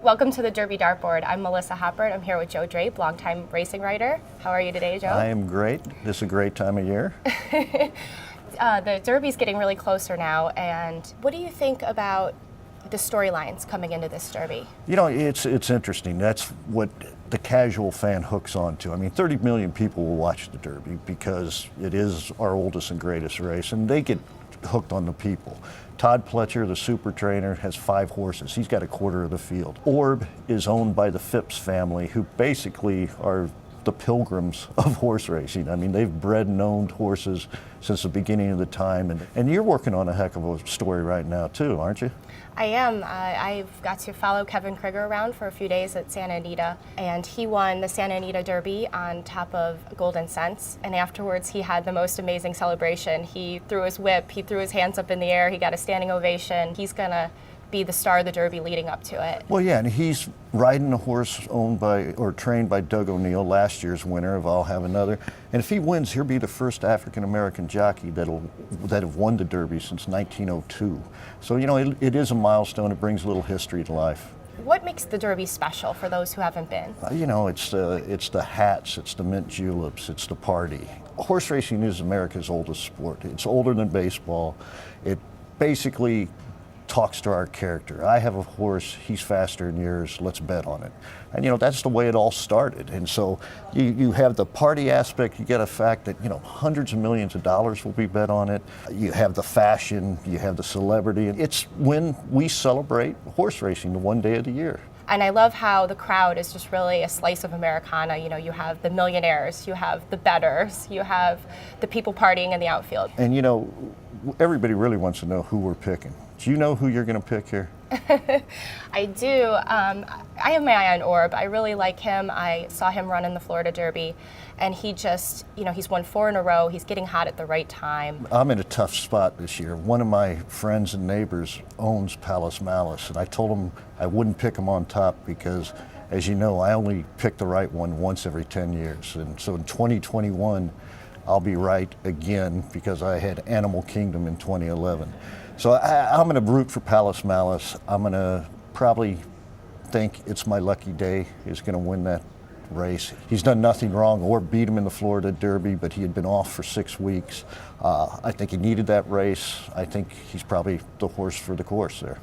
Welcome to the Derby Dartboard. I'm Melissa Hoppert. I'm here with Joe Drape, longtime racing writer. How are you today, Joe? I am great. This is a great time of year. The Derby's getting really closer now, and what do you think about the storylines coming into this Derby? You know, it's interesting. That's what the casual fan hooks onto. I mean, 30 million people will watch the Derby because it is our oldest and greatest race, and they get hooked on the people. Todd Pletcher, the super trainer, has 5 horses. He's got a quarter of the field. Orb is owned by the Phipps family, who basically are the pilgrims of horse racing. I mean, they've bred and owned horses since the beginning of the time. And you're working on a heck of a story right now, too, aren't you? I am. I've got to follow Kevin Krieger around for a few days at Santa Anita, and he won the Santa Anita Derby on top of Golden Cents. And afterwards, he had the most amazing celebration. He threw his whip, he threw his hands up in the air, he got a standing ovation. He's going to be the star of the Derby leading up to it. Well, yeah, and he's riding a horse owned by or trained by Doug O'Neill, last year's winner of I'll Have Another. And if he wins, he'll be the first African-American jockey that have won the Derby since 1902. So, you know, it is a milestone. It brings a little history to life. What makes the Derby special for those who haven't been? You know, it's the hats, it's the mint juleps, it's the party. Horse racing is America's oldest sport. It's older than baseball. It basically talks to our character. I have a horse, he's faster than yours, let's bet on it. And you know, that's the way it all started. And so you have the party aspect, you get a fact that, you know, hundreds of millions of dollars will be bet on it. You have the fashion, you have the celebrity. It's when we celebrate horse racing the one day of the year. And I love how the crowd is just really a slice of Americana. You know, you have the millionaires, you have the bettors, you have the people partying in the outfield. And you know, everybody really wants to know who we're picking. Do you know who you're going to pick here? I do. I have my eye on Orb. I really like him. I saw him run in the Florida Derby, and he just, you know, he's won 4 in a row. He's getting hot at the right time. I'm in a tough spot this year. One of my friends and neighbors owns Palace Malice, and I told him I wouldn't pick him on top because, as you know, I only pick the right one once every 10 years. And so in 2021, I'll be right again because I had Animal Kingdom in 2011. So I'm going to root for Palace Malice. I'm going to probably think it's my lucky day. He's going to win that race. He's done nothing wrong or beat him in the Florida Derby, but he had been off for 6 weeks. I think he needed that race. I think he's probably the horse for the course there.